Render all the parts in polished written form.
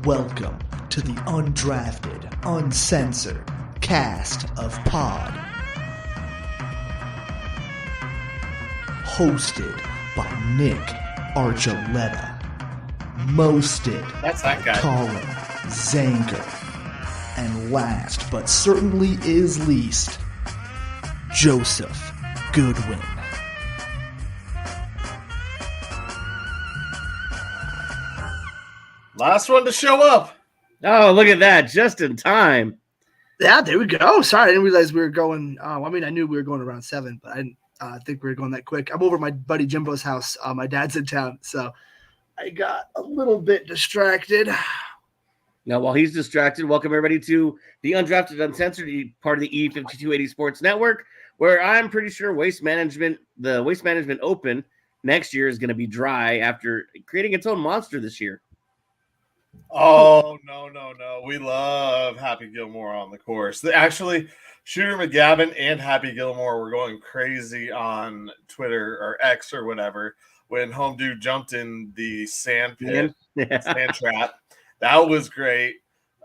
Welcome to the Undrafted, Uncensored cast of Pod. Hosted by Nick Archuleta. Mosted That's that guy. Colin Zanger. And last but certainly is least, Joseph Goodwin. Last one to show up. Oh, look at that. Just in time. Yeah, there we go. Sorry, I didn't realize we were going. I knew we were going around 7, but I didn't think we were going that quick. I'm over at my buddy Jimbo's house. My dad's in town, so I got a little bit distracted. Now, while he's distracted, welcome everybody to the Undrafted Uncensored, part of the E5280 Sports Network, where I'm pretty sure the Waste Management Open next year is going to be dry after creating its own monster this year. Oh, no. We love Happy Gilmore on the course. Actually, Shooter McGavin and Happy Gilmore were going crazy on Twitter or X or whatever when Home Dude jumped in the sand pit, sand trap. That was great.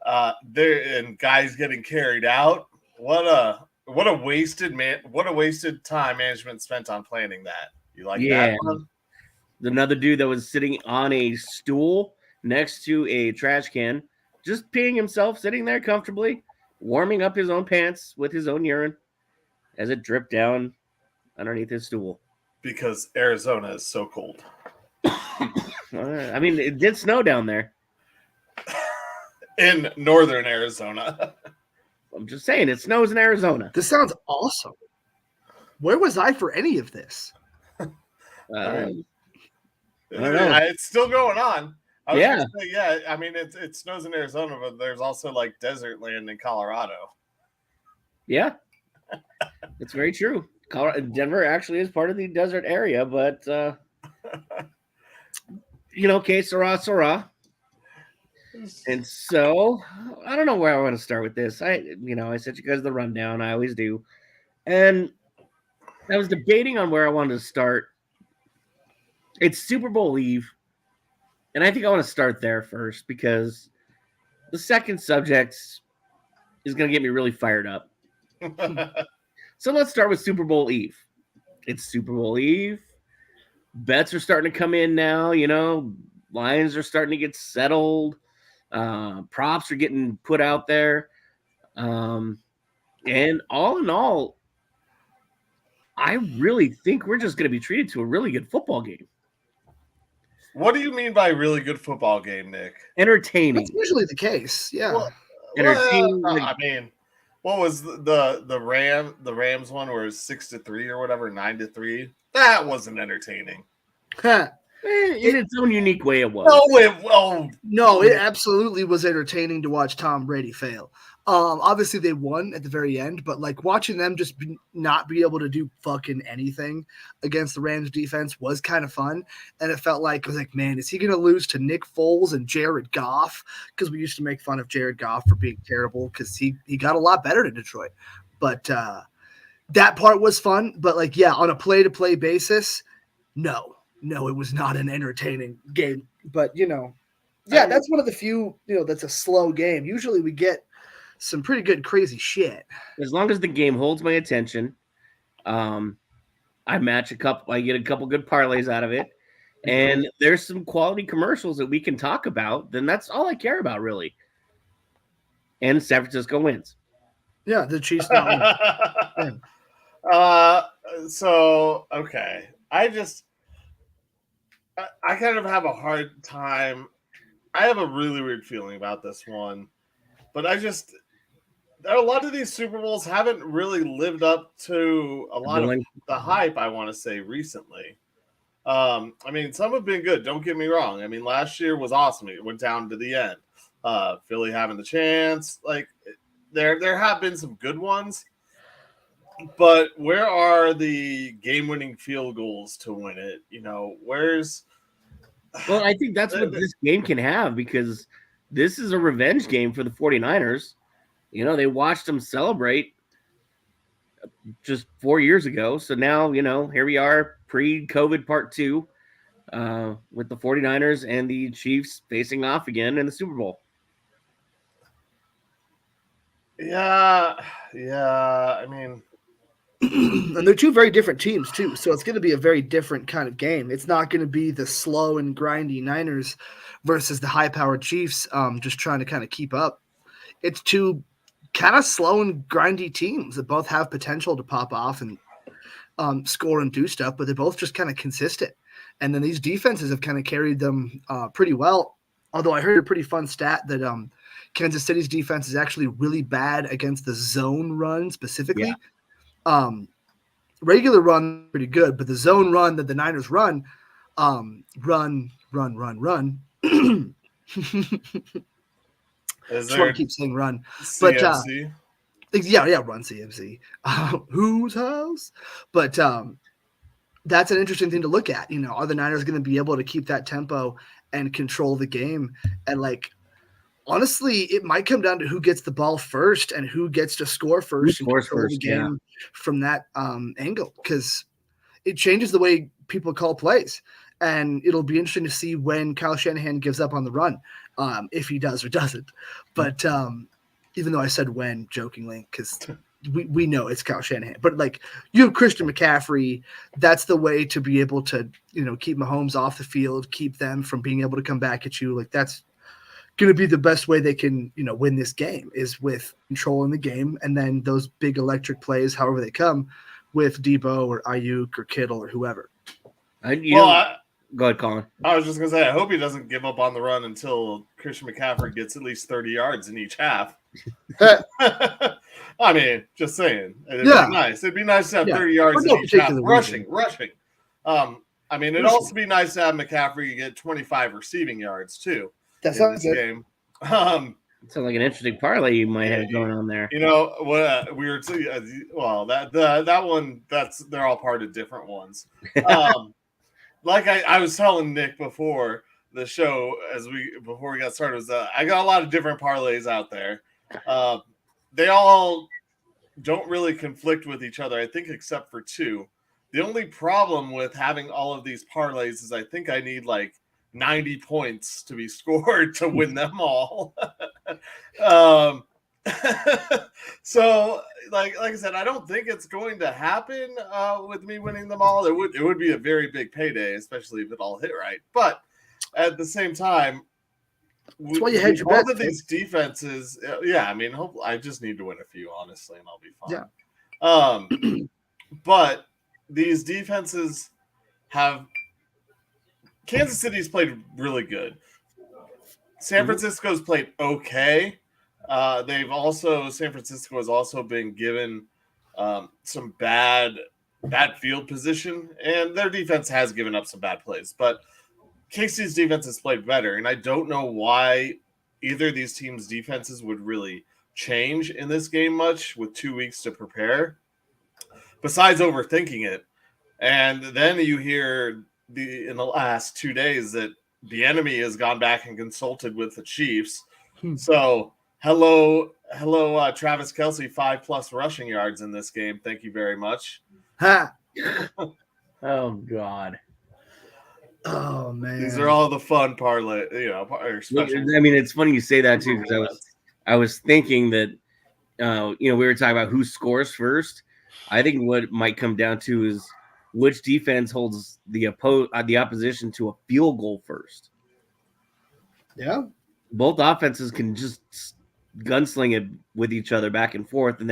And guys getting carried out. What a wasted time management spent on planning that. You like that one? Another dude that was sitting on a stool next to a trash can, just peeing himself, sitting there comfortably, warming up his own pants with his own urine as it dripped down underneath his stool. Because Arizona is so cold. I mean, it did snow down there. In northern Arizona. I'm just saying, it snows in Arizona. This sounds awesome. Where was I for any of this? I don't know. It's still going on. I Yeah. I mean, it snows in Arizona, but there's also like desert land in Colorado. Yeah, it's very true. Denver actually is part of the desert area, but que sera. And so I don't know where I want to start with this. I sent you guys the rundown. I always do, and I was debating on where I wanted to start. It's Super Bowl Eve. And I think I want to start there first because the second subject is going to get me really fired up. So let's start with Super Bowl Eve. It's Super Bowl Eve. Bets are starting to come in now. Lines are starting to get settled. Props are getting put out there. And all in all, I really think we're just going to be treated to a really good football game. What do you mean by really good football game, Nick? Entertaining. That's usually the case. Yeah. Entertaining. I mean, what was the Rams one where it's 6-3 or whatever, 9-3? That wasn't entertaining. Huh. In its own unique way, it was. No, it absolutely was entertaining to watch Tom Brady fail. Obviously they won at the very end, but like watching them just not be able to do fucking anything against the Rams defense was kind of fun. And it felt like, I was like, man, is he going to lose to Nick Foles and Jared Goff? Because we used to make fun of Jared Goff for being terrible because he got a lot better to Detroit. But that part was fun. But like, yeah, on a play-to-play basis, no, it was not an entertaining game. But, that's one of the few, that's a slow game. Usually we get some pretty good crazy shit. As long as the game holds my attention, I get a couple good parlays out of it, and there's some quality commercials that we can talk about, then that's all I care about, really. And San Francisco wins. Yeah, the Chiefs not win. So okay. I kind of have a hard time. I have a really weird feeling about this one. But a lot of these Super Bowls haven't really lived up to a lot of the hype, I want to say, recently. I mean, some have been good. Don't get me wrong. I mean, last year was awesome. It went down to the end. Philly having the chance. Like, there have been some good ones. But where are the game-winning field goals to win it? Where's... Well, I think that's what this game can have because this is a revenge game for the 49ers. They watched them celebrate just 4 years ago. So now, here we are pre-COVID part 2 with the 49ers and the Chiefs facing off again in the Super Bowl. Yeah. I mean, and they're two very different teams too, so it's going to be a very different kind of game. It's not going to be the slow and grindy Niners versus the high-powered Chiefs, just trying to kind of keep up. It's two kind of slow and grindy teams that both have potential to pop off and score and do stuff, but they're both just kind of consistent. And then these defenses have kind of carried them pretty well. Although I heard a pretty fun stat that Kansas City's defense is actually really bad against the zone run specifically. Yeah. Regular run pretty good, but the zone run that the Niners run. Is there want to keep saying run, CMC? But run CMC. Whose house? But that's an interesting thing to look at. You know, are the Niners going to be able to keep that tempo and control the game? And like, honestly, it might come down to who gets the ball first and who gets to score first and control the game from that angle, because it changes the way people call plays. And it'll be interesting to see when Kyle Shanahan gives up on the run, if he does or doesn't. But even though I said when jokingly, because we know it's Kyle Shanahan, but like, you have Christian McCaffrey, that's the way to be able to, you know, keep Mahomes off the field, keep them from being able to come back at you. Like, that's going to be the best way they can, you know, win this game, is with controlling the game. And then those big electric plays, however they come, with Debo or Ayuk or Kittle or whoever. Go ahead, Colin. I was just going to say, I hope he doesn't give up on the run until Christian McCaffrey gets at least 30 yards in each half. I mean, just saying. It'd be nice. It'd be nice to have 30 yards in each half. Rushing. I mean, it'd also be nice to have McCaffrey get 25 receiving yards, too. That's in this game. Sounds like an interesting parlay you might have going on there. You know what? We were that one. They're all part of different ones. Like I was telling Nick before the show, before we got started, was I got a lot of different parlays out there. They all don't really conflict with each other, I think, except for two. The only problem with having all of these parlays is I think I need like 90 points to be scored to win them all. So like I said, I don't think it's going to happen with me winning them all. It would be a very big payday, especially if it all hit right. But at the same time, that's why you hedge your bets. Both of these defenses, I mean, I just need to win a few, honestly, and I'll be fine. Yeah. But these defenses have Kansas City's played really good. San Francisco's played okay. San Francisco has also been given some bad field position, and their defense has given up some bad plays. But KC's defense has played better, and I don't know why either of these teams' defenses would really change in this game much with 2 weeks to prepare, besides overthinking it. And then you hear in the last 2 days that the enemy has gone back and consulted with the Chiefs. So hello, Travis Kelce, 5+ rushing yards in this game. Thank you very much. Ha! Oh God. Oh man. These are all the fun parlay, I mean, it's funny you say that too, because I was thinking that we were talking about who scores first. I think what might come down to is which defense holds the opposition to a field goal first. Yeah. Both offenses can just gunsling it with each other back and forth, and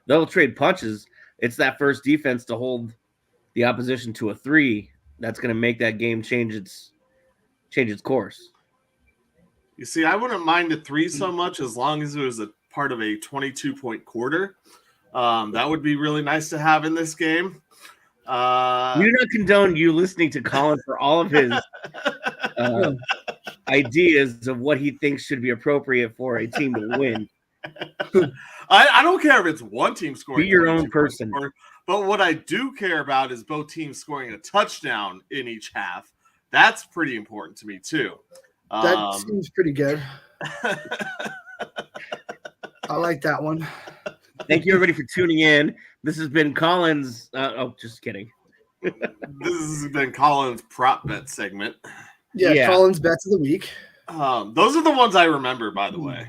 they'll trade punches. It's that first defense to hold the opposition to a 3 that's going to make that game change its course. You see, I wouldn't mind a 3 so much as long as it was a part of a 22-point quarter. That would be really nice to have in this game. We do not condone you listening to Colin for all of his ideas of what he thinks should be appropriate for a team to win. I don't care if it's one team scoring. Be your own person. But what I do care about is both teams scoring a touchdown in each half. That's pretty important to me, too. That seems pretty good. I like that one. Thank you, everybody, for tuning in. This has been Colin's. Just kidding. This has been Colin's prop bet segment. Yeah, Colin's bets of the week. Those are the ones I remember, by the way.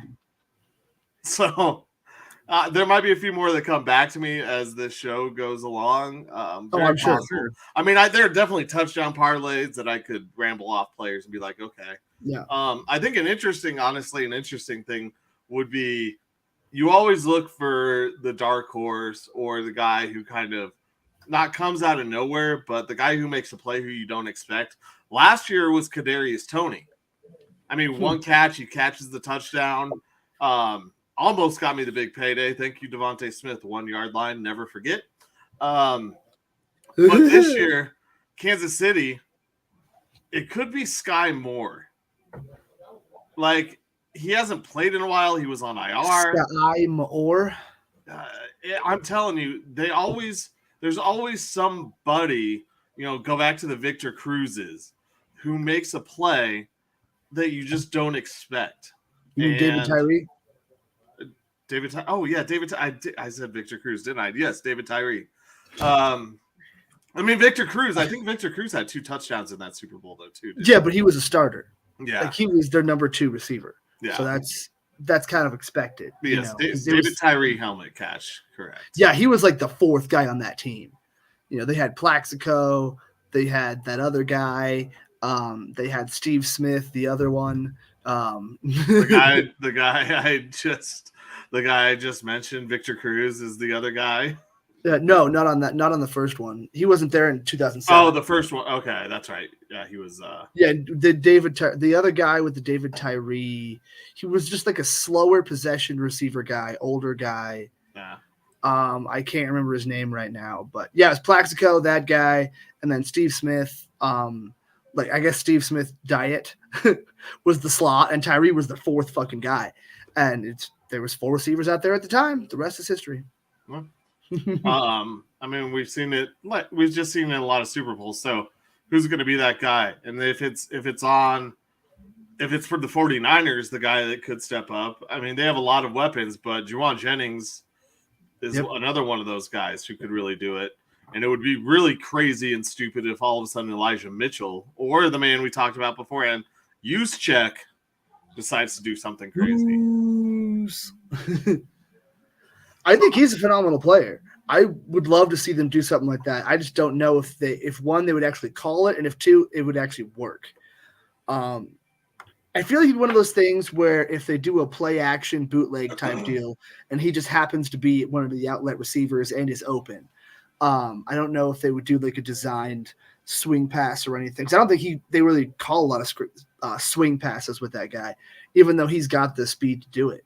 So, There might be a few more that come back to me as this show goes along. I'm sure. I mean, there are definitely touchdown parlays that I could ramble off players and be like, okay. Yeah. I think an interesting thing would be you always look for the dark horse or the guy who kind of not comes out of nowhere, but the guy who makes a play who you don't expect. Last year was Kadarius Toney. I mean, one catch, he catches the touchdown. Almost got me the big payday. Thank you, Devontae Smith. 1 yard line, never forget. But this year, Kansas City, it could be Sky Moore. Like, he hasn't played in a while. He was on IR. Sky Moore. I'm telling you, there's always somebody, go back to the Victor Cruzes, who makes a play that you just don't expect. You mean David Tyree? I said Victor Cruz, didn't I? Yes, David Tyree. I mean, Victor Cruz. I think Victor Cruz had 2 touchdowns in that Super Bowl, though, too. Yeah, but he was a starter. Yeah, like he was their number 2 receiver. Yeah, so that's kind of expected. Yes, David Tyree helmet catch, correct. Yeah, he was like the 4th guy on that team. They had Plaxico, they had that other guy, they had Steve Smith, the other one. The guy I just mentioned, Victor Cruz, is the other guy. No, not on that. Not on the first one. He wasn't there in 2007. Oh, the first one. Okay, that's right. Yeah, he was. Yeah, the other guy with the David Tyree. He was just like a slower possession receiver guy, older guy. Yeah. I can't remember his name right now, but yeah, it's Plaxico, that guy, and then Steve Smith. I guess Steve Smith diet was the slot, and Tyree was the 4th fucking guy, and there was 4 receivers out there at the time. The rest is history. Well, I mean, we've seen it. We've just seen it in a lot of Super Bowls. So, who's going to be that guy? And if it's for the 49ers, the guy that could step up. I mean, they have a lot of weapons, but Juwan Jennings is another one of those guys who could really do it. And it would be really crazy and stupid if all of a sudden Elijah Mitchell or the man we talked about beforehand, Juszczyk, decides to do something crazy. I think he's a phenomenal player. I would love to see them do something like that. I just don't know if one, they would actually call it, and if 2, it would actually work. I feel like he's one of those things where if they do a play action bootleg type deal and he just happens to be one of the outlet receivers and is open, I don't know if they would do like a designed swing pass or anything. 'Cause I don't think they really call a lot of swing passes with that guy, even though he's got the speed to do it.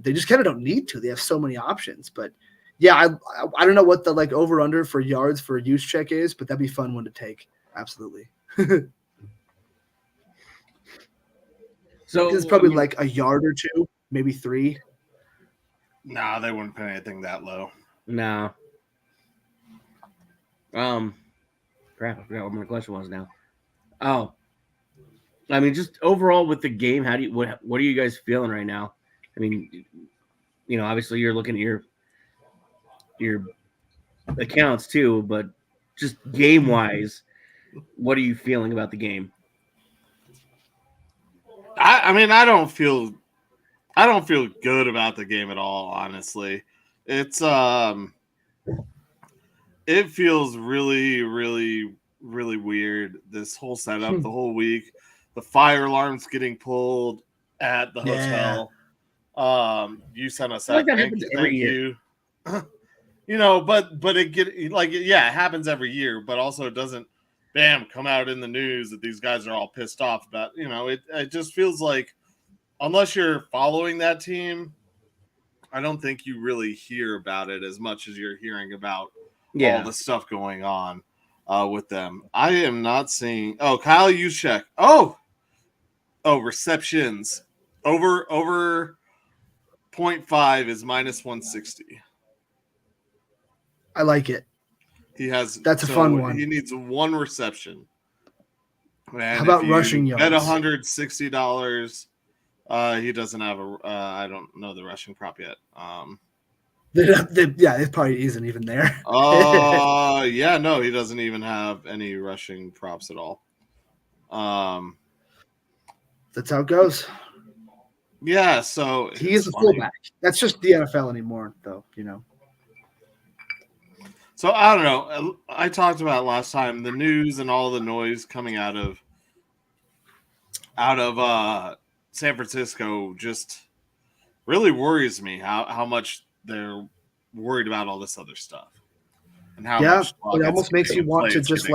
They just kind of don't need to. They have so many options. But yeah, I don't know what the like over under for yards for a Juszczyk is, but that'd be a fun one to take. Absolutely. So it's probably like a yard or 2, maybe 3. Nah, they wouldn't pay anything that low. No. Crap, I forgot what my question was now. Oh. I mean, just overall with the game, what are you guys feeling right now? I mean, obviously you're looking at your accounts too, but just game wise, what are you feeling about the game? I mean, I don't feel good about the game at all, honestly. It's it feels really, really, really weird. This whole setup, the whole week, the fire alarm's getting pulled at the hotel. You sent us that. Thank you. But it happens every year, but also it doesn't come out in the news that these guys are all pissed off about, it just feels like unless you're following that team, I don't think you really hear about it as much as you're hearing about all the stuff going on with them. I am not seeing Kyle Juszczyk. Receptions over 0.5 is minus 160. I like it. That's a fun one. He needs 1 reception. And how about rushing yards? Bet $160. He doesn't have I don't know the rushing prop yet. It probably isn't even there. No, he doesn't even have any rushing props at all. That's how it goes. Yeah, so he is a fullback. That's just the NFL anymore, though. So I don't know. I talked about last time the news and all the noise coming out of San Francisco just really worries me. How much they're worried about all this other stuff, and how much it almost makes you want to just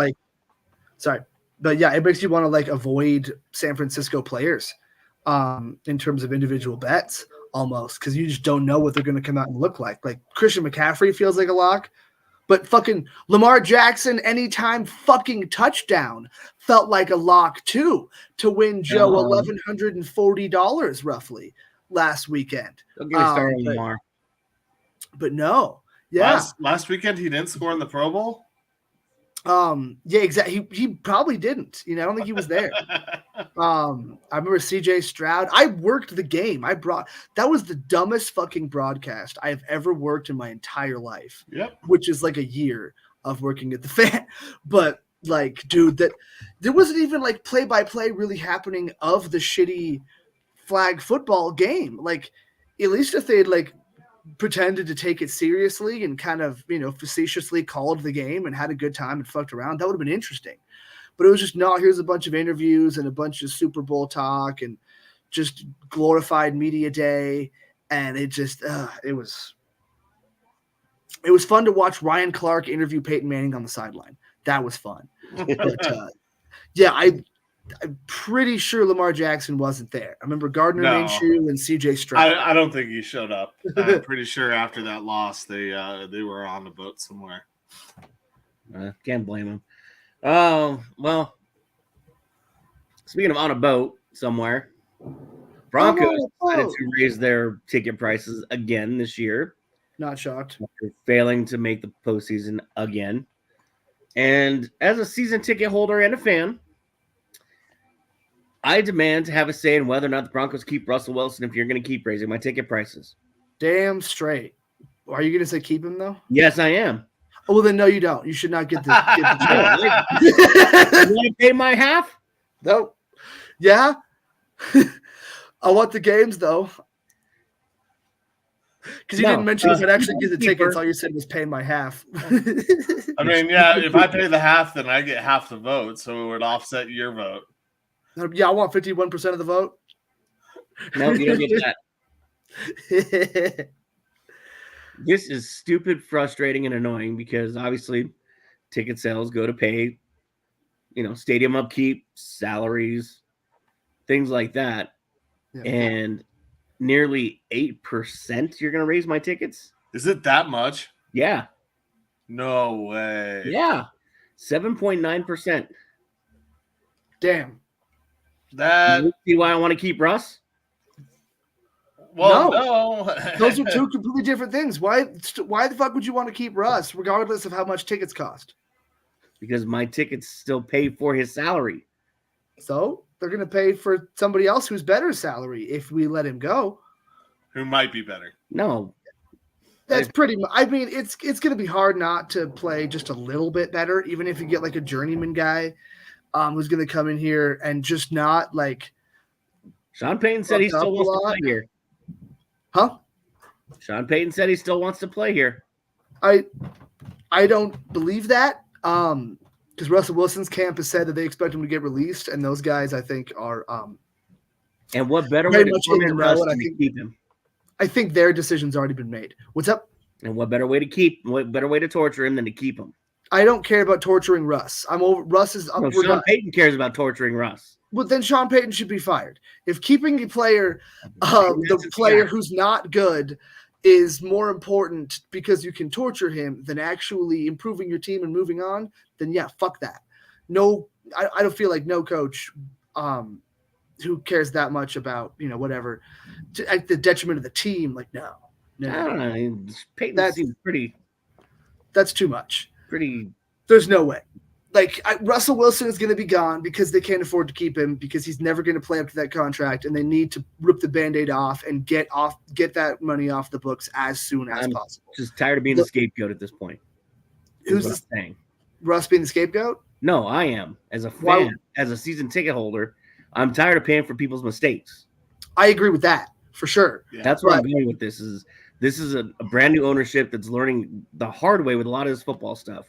but yeah, it makes you want to avoid San Francisco players, in terms of individual bets, almost, because you just don't know what they're going to come out and look like. Like Christian McCaffrey feels like a lock. But fucking Lamar Jackson, anytime fucking touchdown, felt like a lock too, to win Joe $1,140 roughly last weekend. Don't get me started on Lamar. But no, yeah. Last weekend he didn't score in the Pro Bowl. Yeah, exactly. He probably didn't. I don't think he was there. I remember CJ Stroud. I worked the game. That was the dumbest fucking broadcast I have ever worked in my entire life. Yep. Which is like a year of working at the Fan. But dude, that there wasn't even play-by-play really happening of the shitty flag football game. At least if they'd pretended to take it seriously and kind of, facetiously called the game and had a good time and fucked around, that would have been interesting. But it was just, no, here's a bunch of interviews and a bunch of Super Bowl talk and just glorified media day. And it just, it was fun to watch Ryan Clark interview Peyton Manning on the sideline. That was fun. But, yeah, I'm pretty sure Lamar Jackson wasn't there. I remember Gardner Minshew and CJ Stroud. I don't think he showed up. I'm pretty sure after that loss, they were on the boat somewhere. Can't blame him. Well, speaking of on a boat somewhere, Broncos decided to raise their ticket prices again this year. Not shocked. After failing to make the postseason again. And as a season ticket holder and a fan, I demand to have a say in whether or not the Broncos keep Russell Wilson if you're going to keep raising my ticket prices. Damn straight. Are you going to say keep him, though? Yes, I am. Oh, well, then no, you don't. You should not get the You want to pay my half? No. Yeah? I want the games, though. Because you didn't mention if I'd actually get the tickets. All you said was pay my half. I mean, yeah, if I pay the half, then I get half the vote, so it would offset your vote. Yeah, I want 51% of the vote. No, you don't get that. This is stupid, frustrating, and annoying because obviously ticket sales go to pay, stadium upkeep, salaries, things like that. Yeah. And nearly 8% you're going to raise my tickets? Is it that much? Yeah. No way. Yeah. 7.9%. Damn. You see why I want to keep Russ? Well, no. Those are two completely different things. Why the fuck would you want to keep Russ, regardless of how much tickets cost? Because my tickets still pay for his salary. So they're going to pay for somebody else who's better salary if we let him go. Who might be better? No. That's pretty much. I mean, it's going to be hard not to play just a little bit better, even if you get a journeyman guy. Who's going to come in here and just not Sean Payton said he still wants to play here. Huh? Sean Payton said he still wants to play here. I don't believe that. Because Russell Wilson's camp has said that they expect him to get released, and those guys I think are and what better way to keep him? I think their decision's already been made. What's up? And what better way to torture him than to keep him? I don't care about torturing Russ. I'm over. Russ is. No, Sean Payton cares about torturing Russ. Well, then Sean Payton should be fired. If keeping a player, the player who's not good, is more important because you can torture him than actually improving your team and moving on, then yeah, fuck that. No, I don't feel like no coach who cares that much about whatever at the detriment of the team. No. I don't know. Payton seems pretty. That's too much. Pretty. There's no way. Russell Wilson is going to be gone because they can't afford to keep him because he's never going to play up to that contract, and they need to rip the Band-Aid off and get that money off the books as soon as possible. Just tired of being the scapegoat at this point. Who's saying? Russ being the scapegoat? No, I am. As a fan, as a season ticket holder, I'm tired of paying for people's mistakes. I agree with that. for sure. Yeah. That's where I'm going with this. This is a brand new ownership that's learning the hard way with a lot of this football stuff.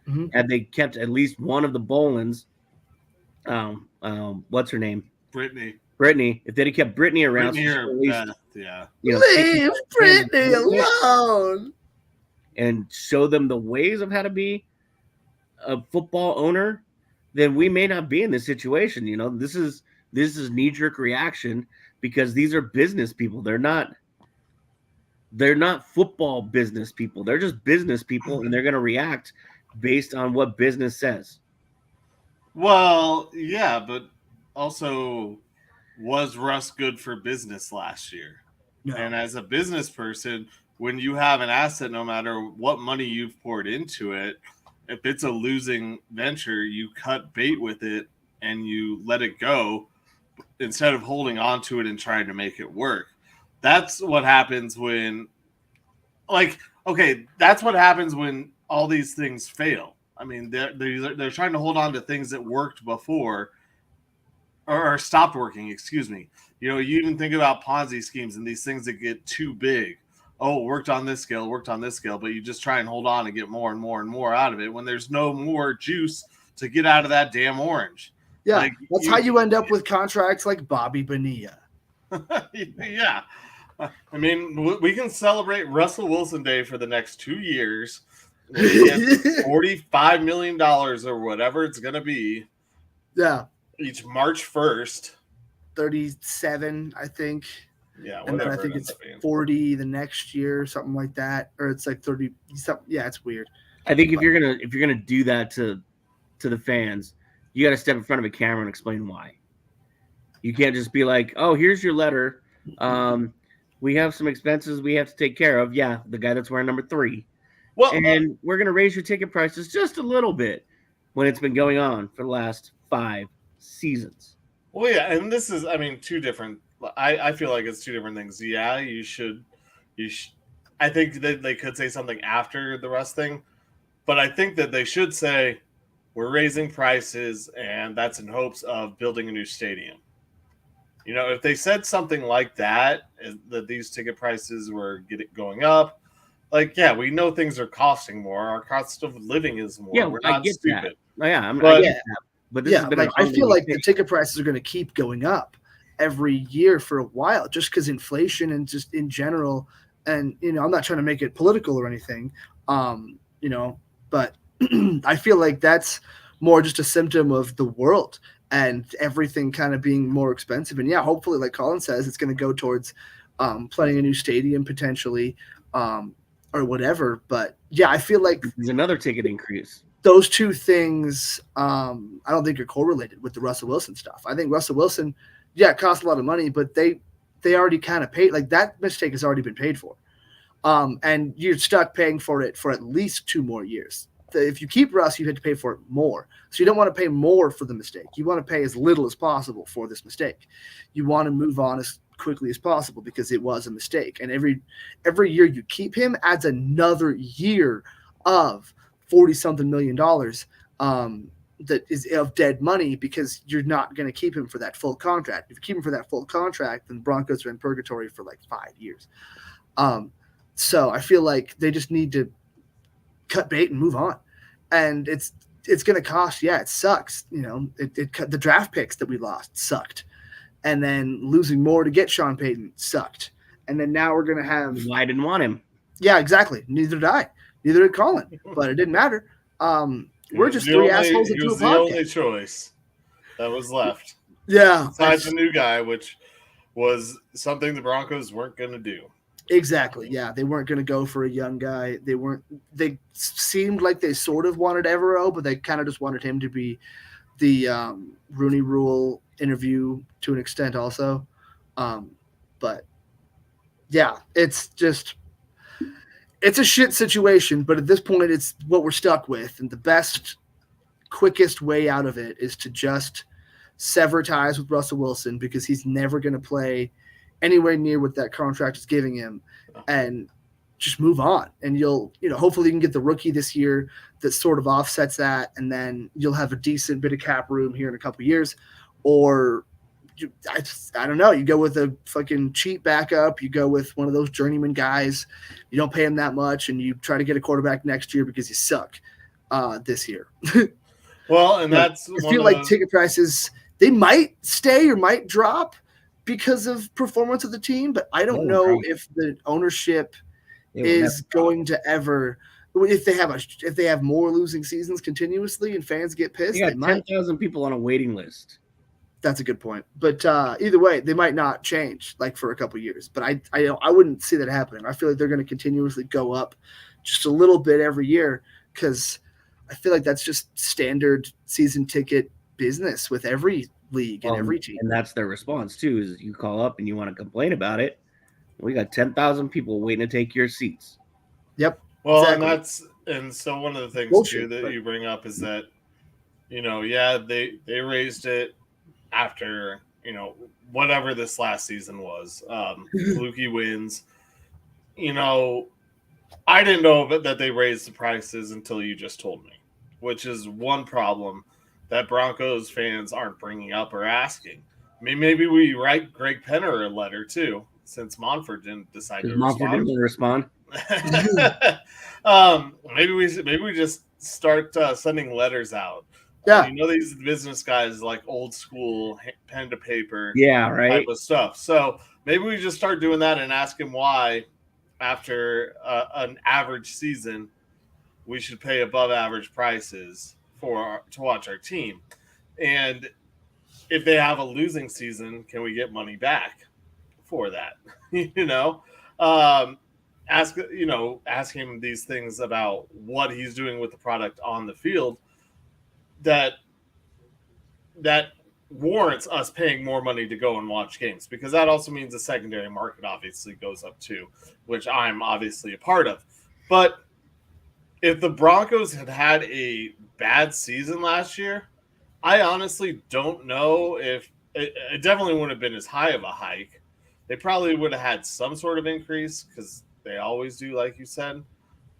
Mm-hmm. And they kept at least one of the Bolins. What's her name? Brittany. If they'd have kept Brittany around, leave Brittany alone and show them the ways of how to be a football owner, then we may not be in this situation. You know, this is knee-jerk reaction because these are business people. They're not football business people. They're just business people, and they're going to react based on what business says. Well, yeah, but also, was Russ good for business last year? No. And as a business person, when you have an asset, no matter what money you've poured into it, if it's a losing venture, you cut bait with it and you let it go instead of holding on to it and trying to make it work. That's what happens when, that's what happens when all these things fail. I mean, they're trying to hold on to things that worked before or stopped working, excuse me. You know, you even think about Ponzi schemes and these things that get too big. Oh, worked on this scale, but you just try and hold on and get more and more and more out of it when there's no more juice to get out of that damn orange. Yeah, that's how you end up with contracts like Bobby Bonilla. Yeah. I mean, we can celebrate Russell Wilson Day for the next 2 years. $45 million or whatever it's going to be. Yeah. Each March 1st. 37, I think. Yeah, and then I think it's 40 the next year, something like that, or it's like 30. Yeah, it's weird. I think if you're gonna do that to the fans, you got to step in front of a camera and explain why. You can't just be like, "Oh, here's your letter. We have some expenses we have to take care of." Yeah, the guy that's wearing number 3. Well, and we're gonna raise your ticket prices just a little bit when it's been going on for the last 5 seasons. Well, yeah, and this is, I mean, 2 different. I feel like it's 2 different things. Yeah, you should. I think that they could say something after the Russ thing, but I think that they should say we're raising prices, and that's in hopes of building a new stadium. You know, if they said something like that these ticket prices were going up, we know things are costing more. Our cost of living is more. Yeah, we're not stupid. That. Yeah, I get that. But this has been I feel like the ticket prices are going to keep going up every year for a while, just because inflation and just in general. And, you know, I'm not trying to make it political or anything, you know, but I feel like that's more just a symptom of the world and everything kind of being more expensive. And yeah, hopefully, like Colin says, it's going to go towards planning a new stadium potentially or whatever. But yeah, I feel like there's another ticket increase. Those 2 things, I don't think are correlated with the Russell Wilson stuff. I think Russell Wilson, it costs a lot of money, but they already kind of paid. Like, that mistake has already been paid for. And you're stuck paying for it for at least 2 more years. If you keep Russ, you had to pay for it more. So you don't want to pay more for the mistake. You want to pay as little as possible for this mistake. You want to move on as quickly as possible because it was a mistake. And every year you keep him adds another year of $40-something million that is of dead money because you're not going to keep him for that full contract. If you keep him for that full contract, then Broncos are in purgatory for like 5 years. So I feel like they just need to cut bait and move on. And it's going to cost. Yeah, it sucks. You know, it cut the draft picks that we lost sucked. And then losing more to get Sean Payton sucked. And then now we're going to have. I didn't want him. Yeah, exactly. Neither did I. Neither did Colin, but it didn't matter. We're just 3 assholes into a podcast. The only choice that was left. Yeah. Besides the new guy, which was something the Broncos weren't going to do. Exactly. Yeah, they weren't going to go for a young guy. They seemed like they sort of wanted Evero, but they kind of just wanted him to be the Rooney Rule interview to an extent also. But yeah, it's a shit situation, but at this point it's what we're stuck with. And the best, quickest way out of it is to just sever ties with Russell Wilson because he's never going to play anywhere near what that contract is giving him, and just move on. And hopefully you can get the rookie this year that sort of offsets that. And then you'll have a decent bit of cap room here in a couple of years, or I don't know. You go with a fucking cheap backup. You go with one of those journeyman guys. You don't pay him that much, and you try to get a quarterback next year because you suck this year. Well, and that's I feel like ticket prices, they might stay or might drop because of performance of the team, but I don't know if the ownership is going to ever. If they have more losing seasons continuously and fans get pissed, they got 10,000 people on a waiting list. That's a good point. But either way, they might not change like for a couple years. But I wouldn't see that happening. I feel like they're going to continuously go up just a little bit every year because I feel like that's just standard season ticket business with every league and every team. And that's their response too, is you call up and you want to complain about it. We got 10,000 people waiting to take your seats. Yep. Well, exactly. and so one of the things too that you bring up is that, they raised it after, whatever this last season was, fluky wins. I didn't know that they raised the prices until you just told me, which is one problem that Broncos fans aren't bringing up or asking. I mean, maybe we write Greg Penner a letter too, since Monfort didn't decide to respond. Maybe we just start sending letters out. Yeah, these business guys like old school pen to paper, right, type of stuff. So maybe we just start doing that and ask him why, after an average season, we should pay above average prices to watch our team, and if they have a losing season, can we get money back for that? Ask him these things about what he's doing with the product on the field that warrants us paying more money to go and watch games, because that also means the secondary market obviously goes up too, which I'm obviously a part of. But if the Broncos had a bad season last year, I honestly don't know if it definitely wouldn't have been as high of a hike. They probably would have had some sort of increase because they always do, like you said.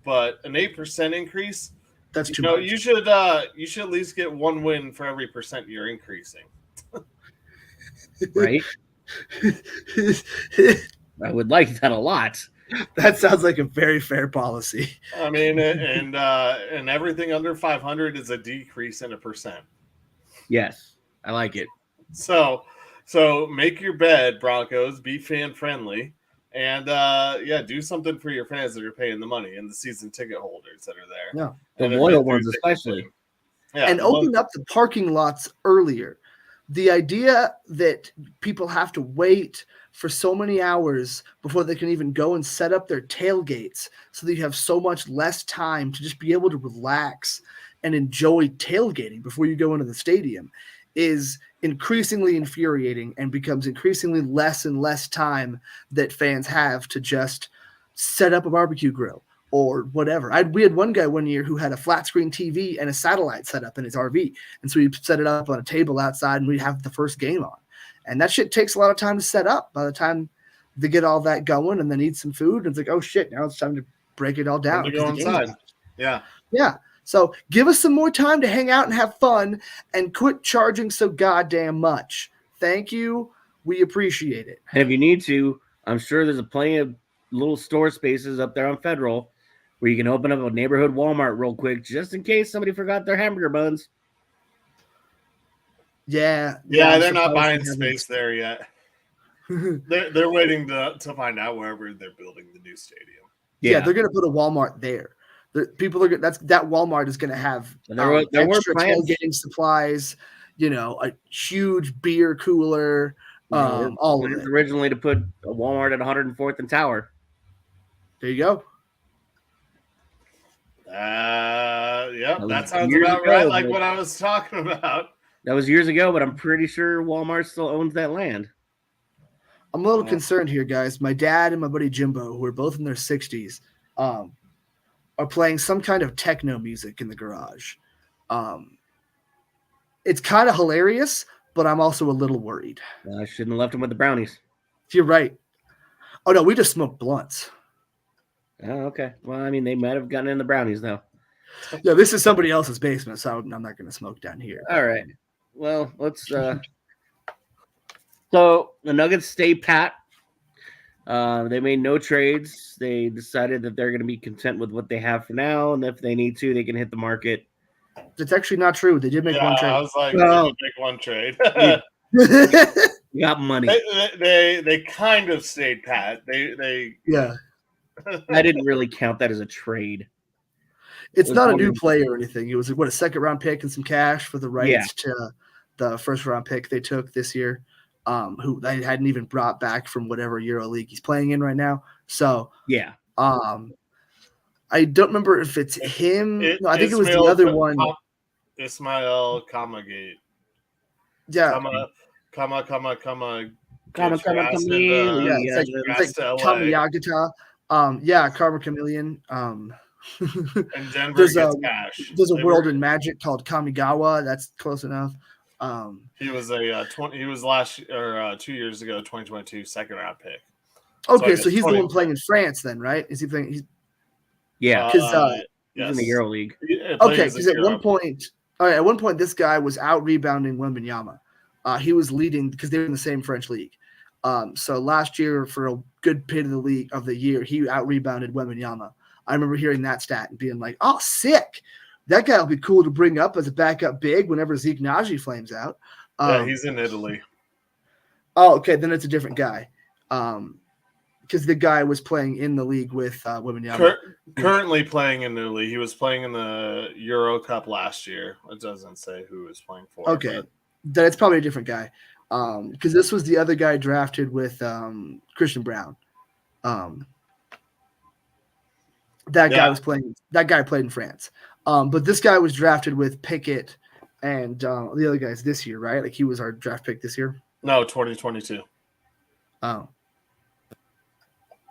But an 8% increase, that's too much. You should at least get one win for every percent you're increasing. Right? I would like that a lot. That sounds like a very fair policy. I mean, and everything under 500 is a decrease in a percent. Yes, I like it. So make your bed, Broncos. Be fan friendly, and do something for your fans that are paying the money and the season ticket holders that are there. Yeah, the loyal ones especially. Yeah, and open up the parking lots earlier. The idea that people have to wait for so many hours before they can even go and set up their tailgates, so that you have so much less time to just be able to relax and enjoy tailgating before you go into the stadium, is increasingly infuriating and becomes increasingly less and less time that fans have to just set up a barbecue grill or whatever. We had one guy one year who had a flat screen TV and a satellite set up in his RV. And so he set it up on a table outside and we'd have the first game on. And that shit takes a lot of time to set up. By the time they get all that going and then eat some food, and it's like, oh shit, now it's time to break it all down. To go inside. Yeah. Yeah. So give us some more time to hang out and have fun and quit charging so goddamn much. Thank you. We appreciate it. And if you need to, I'm sure there's plenty of little store spaces up there on Federal where you can open up a neighborhood Walmart real quick, just in case somebody forgot their hamburger buns. Yeah. They're not buying space there yet. they're waiting to find out wherever they're building the new stadium. Yeah, they're going to put a Walmart there. People are that Walmart is going to have extra tailgating supplies, a huge beer cooler, all of it. Originally to put a Walmart at 104th and Tower. There you go. That sounds about right, like what I was talking about. That was years ago, but I'm pretty sure Walmart still owns that land. I'm a little concerned here, guys. My dad and my buddy Jimbo, who are both in their 60s, are playing some kind of techno music in the garage. It's kind of hilarious, but I'm also a little worried. I shouldn't have left him with the brownies. You're right. Oh, no, we just smoked blunts. Oh, okay. Well, I mean, they might have gotten in the brownies, though. Yeah, this is somebody else's basement, so I'm not going to smoke down here. All right. Well, let's So the Nuggets stay pat. They made no trades. They decided that they're going to be content with what they have for now, and if they need to, they can hit the market. That's actually not true. They did make one trade. I was like, Well, they did make one trade. You got money. they kind of stayed pat. They Yeah. I didn't really count that as a trade. It's It was not a one new of- player or anything. It was a second round pick and some cash for the rights to the first round pick they took this year. Who they hadn't even brought back from whatever Euro League he's playing in right now. So Yeah. I don't remember if it's him. No, I think it was the other one. Ismail Kamagate. Yeah. Kama. Come Yeah, it's like Kamiyagata. Karma Chameleon. And Denver there's gets cash. There's a world in Magic called Kamigawa. That's close enough. He was he was last or 2 years ago, 2022 second round pick. Okay, so he's the one playing in France, then, right? Is he playing? Yeah, because he's in the Euro League. Okay, because at one point, this guy was out rebounding Wembanyama. He was leading because they were in the same French league. So last year, for a good bit of the year, he out rebounded Wembanyama. I remember hearing that stat and being like, "Oh, sick! That guy will be cool to bring up as a backup big whenever Zeke Naji flames out." Yeah, he's in Italy. Oh, okay, then it's a different guy. Because the guy was playing in the league with Wembanyama. Currently playing in the league. He was playing in the Euro Cup last year. It doesn't say who he was playing for. Okay, then it's probably a different guy. Because this was the other guy drafted with Christian Brown. That guy played in France. But this guy was drafted with Pickett and the other guys this year, right? Like he was our draft pick this year. No, 2022. Oh.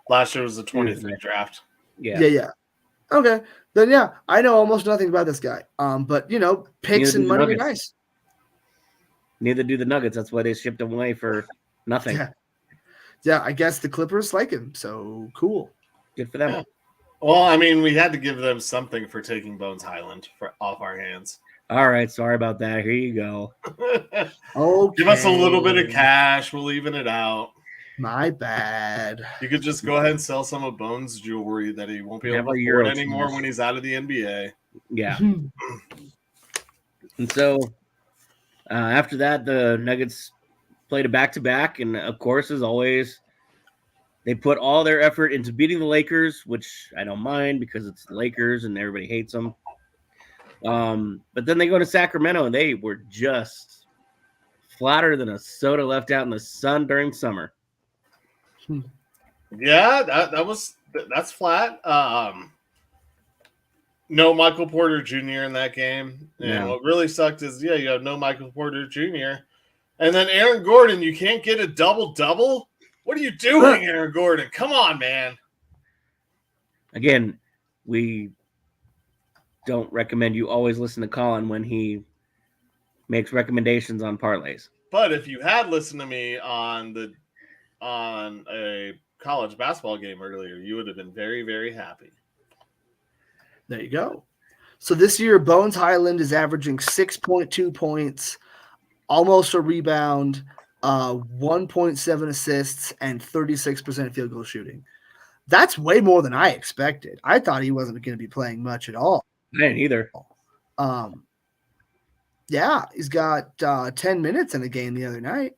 Last year was the 23 draft. Yeah. Okay. Then I know almost nothing about this guy. But picks and money are nice. Neither do the Nuggets. That's why they shipped him away for nothing. Yeah, I guess the Clippers like him. So cool. Good for them. Yeah. Well, I mean, we had to give them something for taking Bones Highland off our hands. All right, sorry about that. Here you go. Okay. Give us a little bit of cash. We'll even it out. My bad. You could just go ahead and sell some of Bones' jewelry that he won't be able to afford anymore when he's out of the NBA. Yeah. And so after that, the Nuggets played a back-to-back, and of course, as always, they put all their effort into beating the Lakers, which I don't mind because it's the Lakers and everybody hates them. But then they go to Sacramento, and they were just flatter than a soda left out in the sun during summer. Yeah, that's flat. No Michael Porter Jr. in that game. And what really sucked is, you have no Michael Porter Jr. And then Aaron Gordon, you can't get a double-double? What are you doing, Aaron Gordon? Come on, man. Again, we don't recommend you always listen to Colin when he makes recommendations on parlays. But if you had listened to me on a college basketball game earlier, you would have been very, very happy. There you go. So this year, Bones Highland is averaging 6.2 points, almost a rebound, 1.7 assists, and 36% field goal shooting. That's way more than I expected. I thought he wasn't going to be playing much at all. I didn't either. He's got 10 minutes in the game the other night.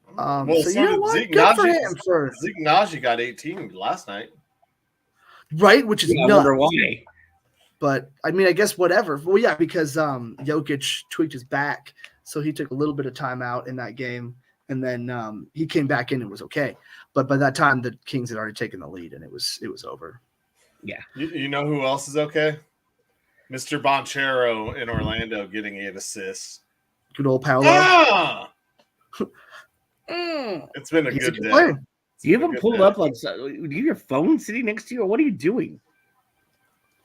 Zeke Naji got 18 last night. Right, which is nuts. I wonder why. But, I mean, I guess whatever. Well, yeah, because Jokic tweaked his back, so he took a little bit of time out in that game, and then he came back in and was okay. But by that time, the Kings had already taken the lead, and it was over. Yeah. You know who else is okay? Mr. Bonchero in Orlando getting 8 assists. Good old Paolo. It's been a good day. Do you have him pulled up like do you have your phone sitting next to you, or what are you doing?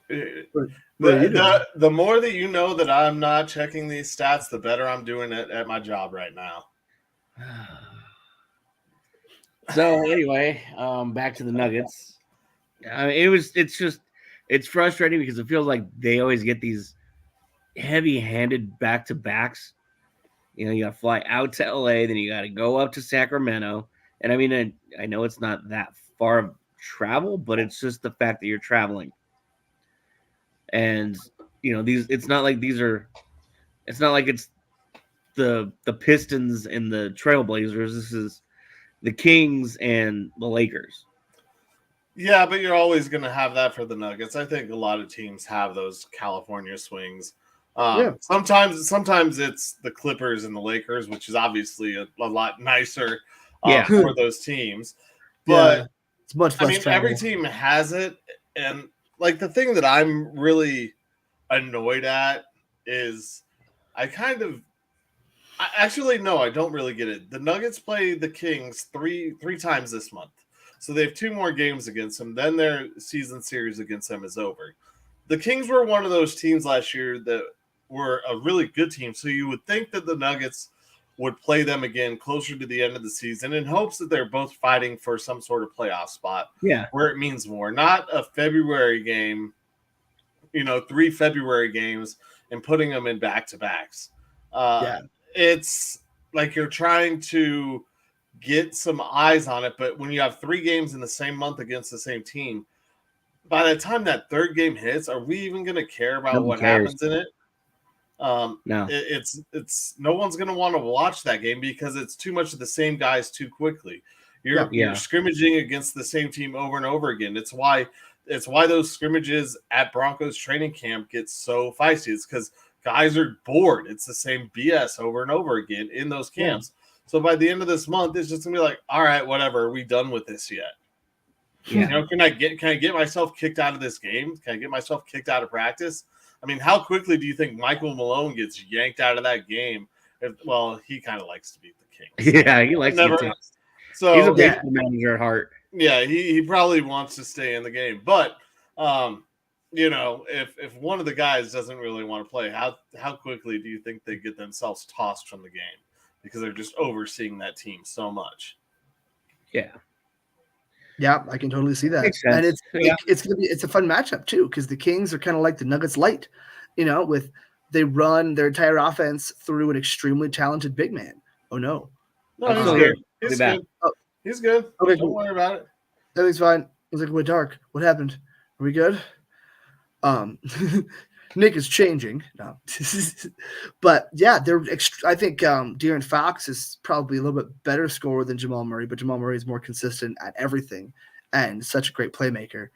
The more that you know that I'm not checking these stats, the better I'm doing it at my job right now. So anyway, back to the Nuggets. It's frustrating because it feels like they always get these heavy-handed back-to-backs, You know, you got to fly out to LA, then you got to go up to Sacramento. And I mean, I know it's not that far of travel, but it's just the fact that you're traveling. And, you know, it's not like it's the Pistons and the Trailblazers. This is the Kings and the Lakers. Yeah, but you're always going to have that for the Nuggets. I think a lot of teams have those California swings. Sometimes it's the Clippers and the Lakers, which is obviously a lot nicer for those teams. But it's much less travel. Every team has it. And like the thing that I'm really annoyed at is I don't really get it. The Nuggets play the Kings three times this month. So they have 2 more games against them. Then their season series against them is over. The Kings were one of those teams last year that were a really good team. So you would think that the Nuggets would play them again closer to the end of the season in hopes that they're both fighting for some sort of playoff spot. Yeah. Where it means more. Not a February game, 3 February games and putting them in back-to-backs. It's like you're trying to get some eyes on it, but when you have 3 games in the same month against the same team, by the time that 3rd game hits, are we even going to care about what happens in it? No, it's no one's going to want to watch that game because it's too much of the same guys too quickly. You're scrimmaging against the same team over and over again. It's why those scrimmages at Broncos training camp get so feisty. It's because guys are bored. It's the same BS over and over again in those camps. So by the end of this month, it's just gonna be like, all right, whatever. Are we done with this yet? Yeah. Can I get myself kicked out of this game? Can I get myself kicked out of practice? I mean, how quickly do you think Michael Malone gets yanked out of that game? He kind of likes to beat the Kings. Yeah, he likes to. So he's a baseball manager at heart. Yeah, he probably wants to stay in the game, but if one of the guys doesn't really want to play, how quickly do you think they get themselves tossed from the game because they're just overseeing that team so much? Yeah, I can totally see that, and it's a fun matchup too because the Kings are kind of like the Nuggets light, they run their entire offense through an extremely talented big man. Oh no, he's good. He's good. He's good. Okay, don't worry about it. Everything's fine. I was like, we're dark. What happened? Are we good? Nick is changing. No. But yeah, I think De'Aaron Fox is probably a little bit better scorer than Jamal Murray, but Jamal Murray is more consistent at everything and such a great playmaker.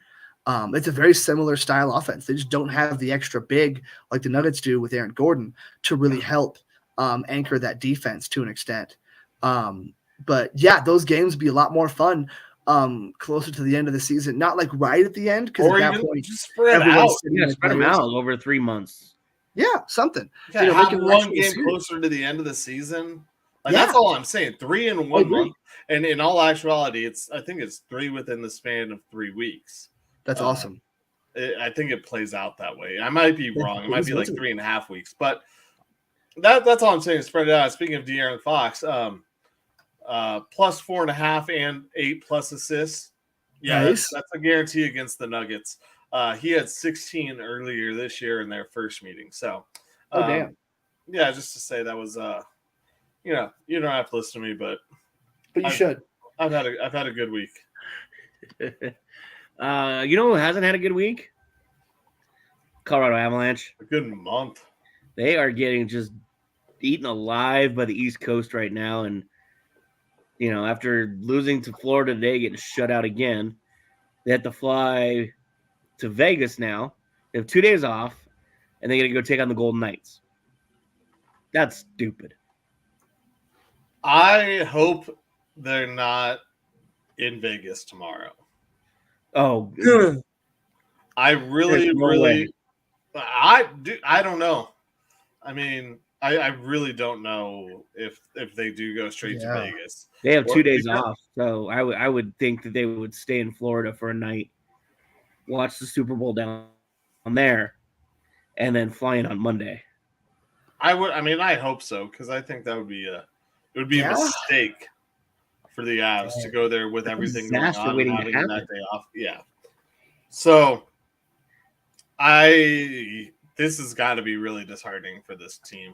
It's a very similar style offense. They just don't have the extra big like the Nuggets do with Aaron Gordon to really help anchor that defense to an extent. But yeah, those games be a lot more fun closer to the end of the season, not like right at the end, because at that point, just spread out. Yeah, spread them out over 3 months. Yeah, something. Yeah, have one game closer to the end of the season. That's all I'm saying. 3 in 1 month, and in all actuality, I think it's 3 within the span of 3 weeks. That's awesome. I think it plays out that way. I might be wrong. It might be like 3.5 weeks, but that's all I'm saying. Spread it out. Speaking of De'Aaron Fox, plus 4.5 and 8+ assists. Yeah, nice. That's a guarantee against the Nuggets. He had 16 earlier this year in their first meeting. So, damn. Yeah, just to say that was, you don't have to listen to me, but you should. I've had a good week. Who hasn't had a good week? Colorado Avalanche. A good month. They are getting just eaten alive by the East Coast right now, and after losing to Florida today, getting shut out again, they have to fly to Vegas now. They have 2 days off, and they're going to go take on the Golden Knights. That's stupid. I hope they're not in Vegas tomorrow. Oh, I really, I don't know. I mean, I really don't know if they do go straight to Vegas. They have 2 days off, so I would think that they would stay in Florida for a night, watch the Super Bowl down there, and then fly in on Monday. I hope so, because I think that would be a mistake for the Avs to go there with everything going on and having that day off. Yeah. So this has got to be really disheartening for this team.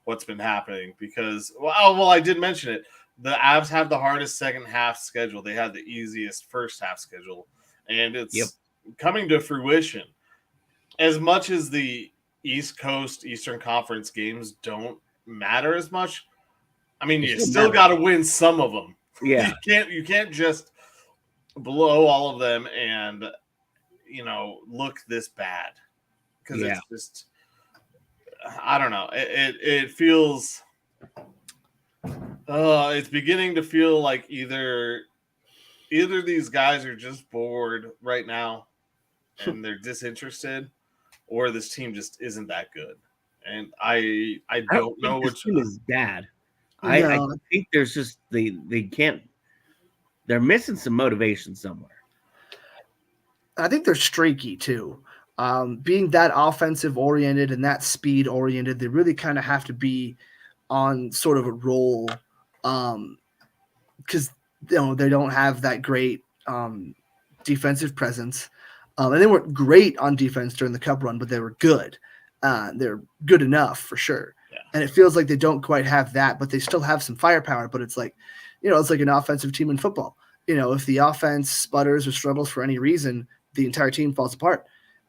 what's been happening because I did mention it. The Avs have the hardest second half schedule. They had the easiest first half schedule, and it's coming to fruition. As much as the East Coast Eastern Conference games don't matter as much, I mean, you still got to win some of them. Yeah, you can't just blow all of them and look this bad because it's just I don't know. It feels it's beginning to feel like either these guys are just bored right now and they're disinterested, or this team just isn't that good. And I don't know which team is bad. I think there's just they can't. They're missing some motivation somewhere. I think they're streaky too. Being that offensive oriented and that speed oriented, they really kind of have to be on sort of a roll because they don't have that great defensive presence. And they weren't great on defense during the Cup run, but they were good. They're good enough for sure. Yeah. And it feels like they don't quite have that, but they still have some firepower. But it's like, it's like an offensive team in football. If the offense sputters or struggles for any reason, the entire team falls apart.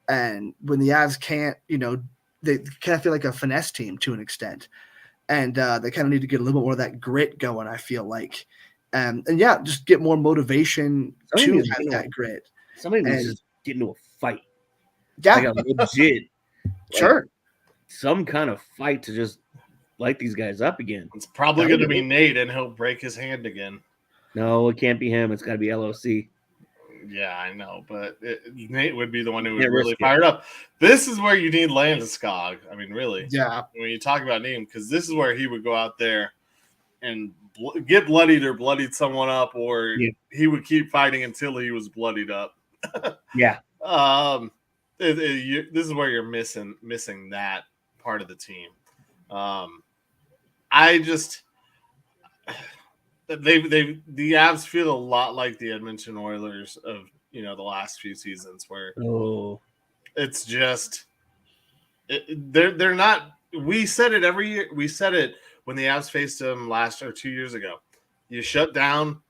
And when the Avs can't, they kind of feel like a finesse team to an extent. And they kind of need to get a little bit more of that grit going, I feel like. And just get more motivation to have that grit. Somebody needs to get into a fight. Yeah. Like a legit. Sure. Some kind of fight to just light these guys up again. It's probably going to be Nate, and he'll break his hand again. No, it can't be him. It's got to be LOC. Yeah, I know, but Nate would be the one who was really fired up. This is where you need Landeskog. I mean, really. Yeah. When you talk about Nate, because this is where he would go out there and get bloodied or bloodied someone up, or he would keep fighting until he was bloodied up. Yeah. This is where you're missing that part of the team. The Avs feel a lot like the Edmonton Oilers of the last few seasons, where it's just they're not. We said it every year. We said it when the Avs faced them last or 2 years ago. You shut down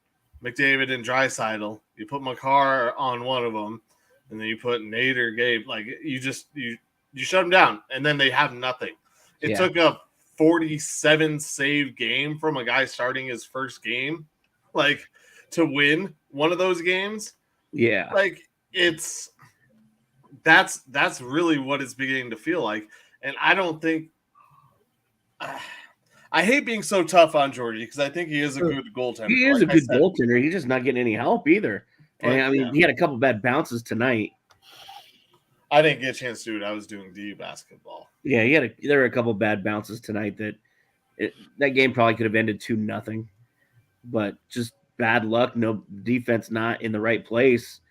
McDavid and Draisaitl. You put Makar on one of them, and then you put Nate or Gabe. Like you shut them down, and then they have nothing. It took a 47 save game from a guy starting his first game, like to win one of those games. Yeah, like that's really what it's beginning to feel like. And I don't think I hate being so tough on Georgie because I think he is a good goaltender. He is a good goaltender. He's just not getting any help either. And I mean, he had a couple bad bounces tonight. I didn't get a chance to do it. I was doing D basketball. Yeah, there were a couple bad bounces tonight that game probably could have ended 2-0, but just bad luck. No defense, not in the right place.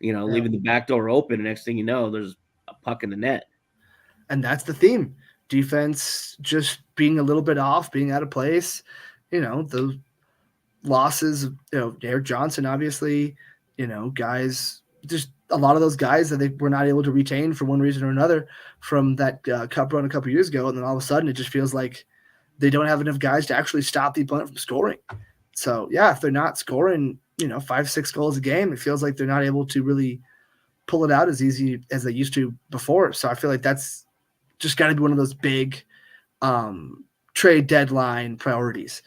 Leaving the back door open. And next thing you know, there's a puck in the net. And that's the theme. Defense just being a little bit off, being out of place. The losses. Eric Johnson, obviously. Guys, just a lot of those guys that they were not able to retain for one reason or another from that Cup run a couple years ago. And then all of a sudden it just feels like they don't have enough guys to actually stop the opponent from scoring. So, if they're not scoring, 5-6 goals a game, it feels like they're not able to really pull it out as easy as they used to before. So I feel like that's just got to be one of those big trade deadline priorities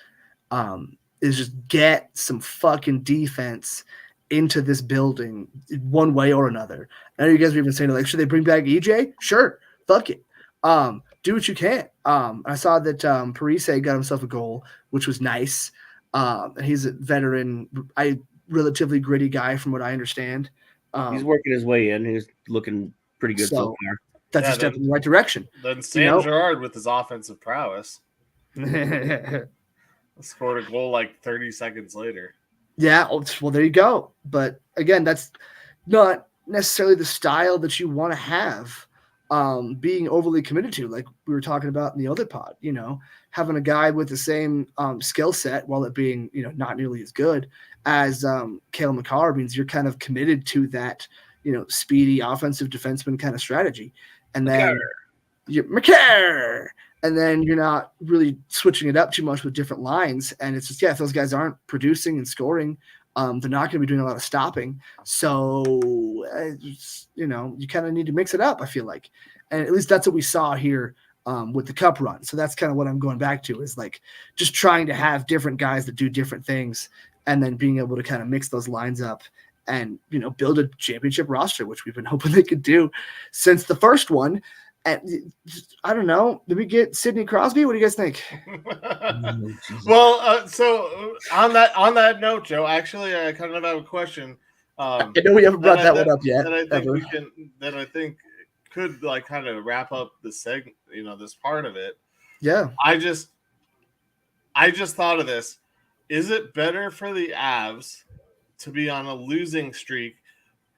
is just get some fucking defense into this building one way or another. I know you guys were even saying, like, should they bring back EJ? Sure. Fuck it. Do what you can. I saw that Parise got himself a goal, which was nice. He's a veteran, relatively gritty guy from what I understand. He's working his way in. He's looking pretty good so far. That's a step in the right direction. Then Sam Girard with his offensive prowess scored a goal like 30 seconds later. Yeah, well, there you go. But again, that's not necessarily the style that you want to have being overly committed to, like we were talking about in the other pod, having a guy with the same skill set while it being, not nearly as good as Cale Makar means you're kind of committed to that, speedy offensive defenseman kind of strategy. And then and then you're not really switching it up too much with different lines. And it's just, if those guys aren't producing and scoring, they're not going to be doing a lot of stopping. So, you kind of need to mix it up, I feel like. And at least that's what we saw here with the cup run. So that's kind of what I'm going back to, is like just trying to have different guys that do different things and then being able to kind of mix those lines up and, build a championship roster, which we've been hoping they could do since the first one. And I don't know. Did we get Sidney Crosby? What do you guys think? Well, so on that note, Joe, actually, I kind of have a question. I know we haven't brought that one up yet. That I think could like kind of wrap up the segment, this part of it. Yeah. I just thought of this. Is it better for the Avs to be on a losing streak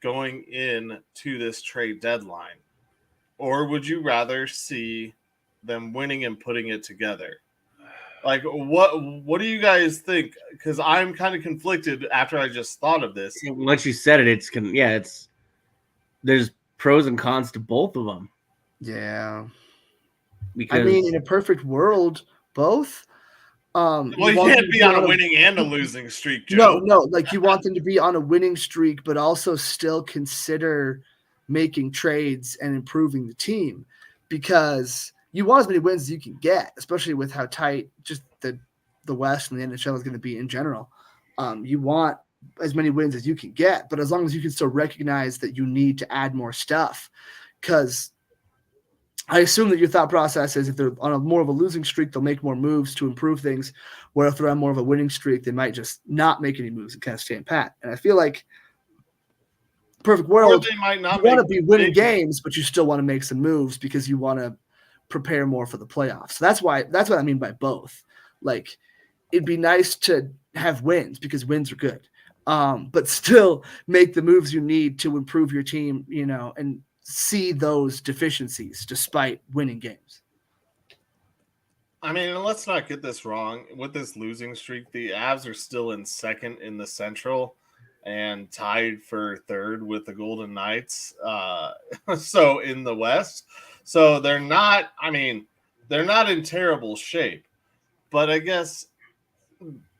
going in to this trade deadline? Or would you rather see them winning and putting it together? Like, what do you guys think? Because I'm kind of conflicted after I just thought of this. Once you said it, there's pros and cons to both of them. Yeah. Because in a perfect world, both. You can't be on a winning and a losing streak, Joe. No. Like, you want them to be on a winning streak, but also still consider making trades and improving the team, because you want as many wins as you can get, especially with how tight just the West and the NHL is going to be in general. You want as many wins as you can get, but as long as you can still recognize that you need to add more stuff, because I assume that your thought process is if they're on a more of a losing streak, they'll make more moves to improve things, where if they're on more of a winning streak, they might just not make any moves and kind of stand pat. And I feel like perfect world, they might not you want to be winning games, but you still want to make some moves because you want to prepare more for the playoffs. So that's what I mean by both. Like, it'd be nice to have wins because wins are good, but still make the moves you need to improve your team, and see those deficiencies despite winning games. Let's not get this wrong. With this losing streak, the Avs are still in second in the Central and tied for third with the Golden Knights. So in the West, so they're not in terrible shape, but I guess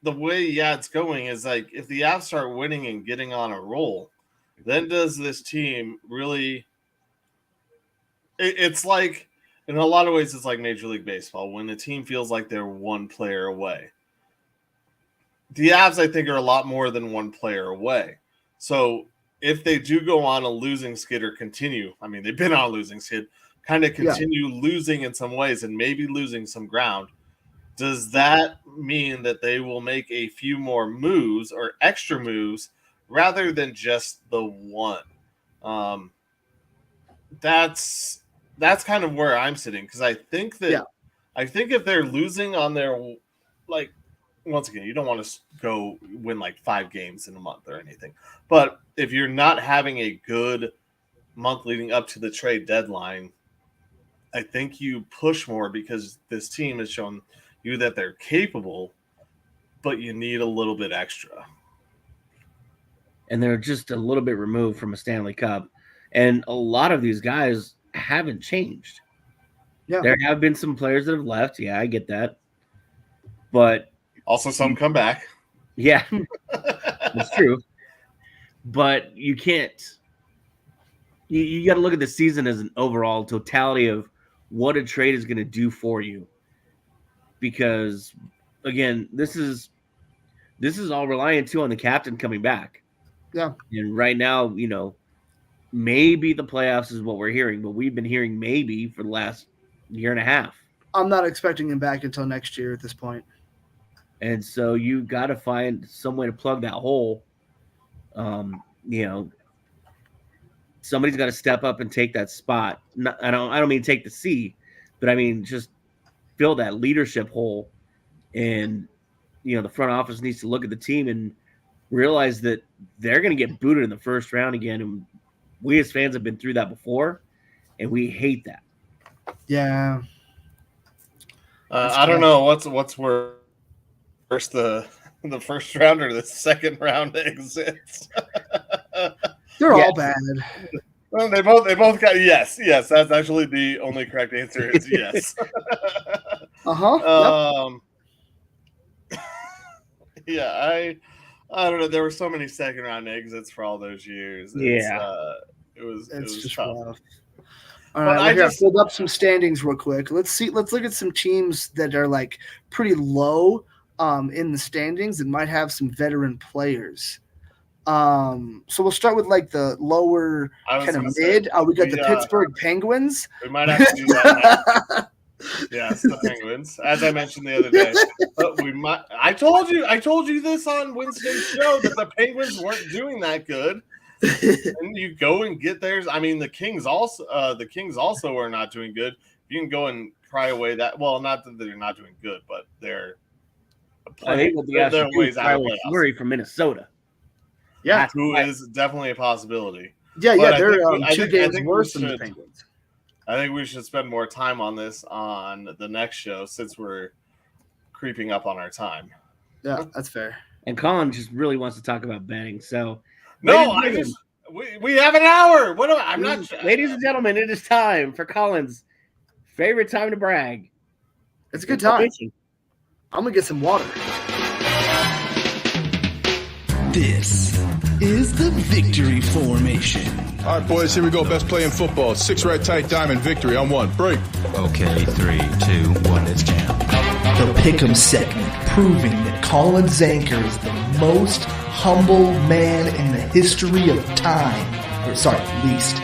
the way it's going is like, if the Avs start winning and getting on a roll, then does this team really, it's like, in a lot of ways, it's like Major League Baseball when the team feels like they're one player away. The Avs, I think, are a lot more than one player away. So if they do go on a losing skid or continue, they've been on a losing skid, kind of continue losing in some ways and maybe losing some ground, does that mean that they will make a few more moves or extra moves rather than just the one? That's kind of where I'm sitting, because I think if they're losing on their, like, once again, you don't want to go win like 5 games in a month or anything. But if you're not having a good month leading up to the trade deadline, I think you push more, because this team has shown you that they're capable, but you need a little bit extra. And they're just a little bit removed from a Stanley Cup. And a lot of these guys haven't changed. Yeah. There have been some players that have left. Yeah, I get that. But also some come back. Yeah, that's true. But you can't. You got to look at the season as an overall totality of what a trade is going to do for you. Because, again, this is all reliant too on the captain coming back. Yeah. And right now, maybe the playoffs is what we're hearing, but we've been hearing maybe for the last year and a half. I'm not expecting him back until next year at this point. And so you got to find some way to plug that hole. Somebody's got to step up and take that spot. I don't mean take the C, but I mean just fill that leadership hole. And the front office needs to look at the team and realize that they're going to get booted in the first round again. And we as fans have been through that before, and we hate that. Yeah. I don't know what's worse, the first round or the second round exits. They're all bad. Well, they both got yes. That's actually the only correct answer is yes. Yeah, I don't know. There were so many second round exits for all those years. It was just tough. rough. All right, I pulled up some standings real quick. Let's look at some teams that are like pretty low in the standings and might have some veteran players. So we'll start with like the lower kind of mid. We got the Pittsburgh Penguins. We might have to do that. Yes, the Penguins, as I mentioned the other day. But we might. I told you this on Wednesday's show that the Penguins weren't doing that good. And you go and get theirs. I mean, the Kings also are not doing good. You can go and pry away that. Well, not that they're not doing good, but they're ways out of playoffs. Murray from Minnesota. Yeah, who is definitely a possibility. Yeah, they're 2 games worse than the Penguins. I think we should spend more time on this on the next show since we're creeping up on our time. Yeah, that's fair. And Colin just really wants to talk about betting. So, no, we have an hour. Ladies and gentlemen, it is time for Colin's favorite time to brag. It's a good time. I'm gonna get some water. This is the victory formation. All right, boys, here we go. Best play in football. 6 right tight diamond victory on 1. Break. Okay, 3, 2, 1, let's jam. The Pick'em segment, proving that Colin Zanker is the most humble man in the history of time. Least.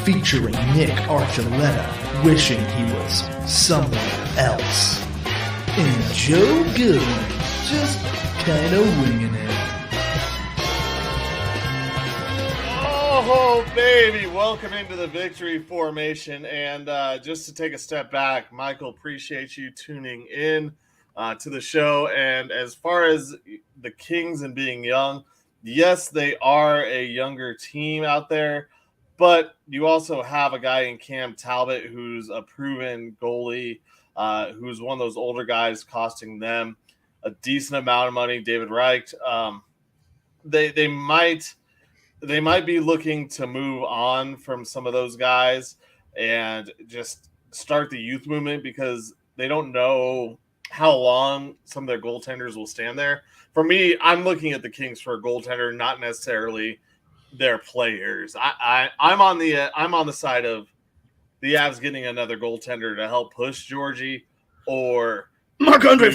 Featuring Nick Archuleta, wishing he was somewhere else. And Joe Goodwin, just kind of winging it. Oh, baby. Welcome into the victory formation. And just to take a step back, Michael, appreciate you tuning in to the show. And as far as the Kings and being young, yes, they are a younger team out there, but you also have a guy in Cam Talbot who's a proven goalie, who's one of those older guys costing them a decent amount of money. David Reich, they might be looking to move on from some of those guys and just start the youth movement because they don't know how long some of their goaltenders will stand there. For me, I'm looking at the Kings for a goaltender, not necessarily their players. I'm on the side of the Avs getting another goaltender to help push Georgie or Marc-Andre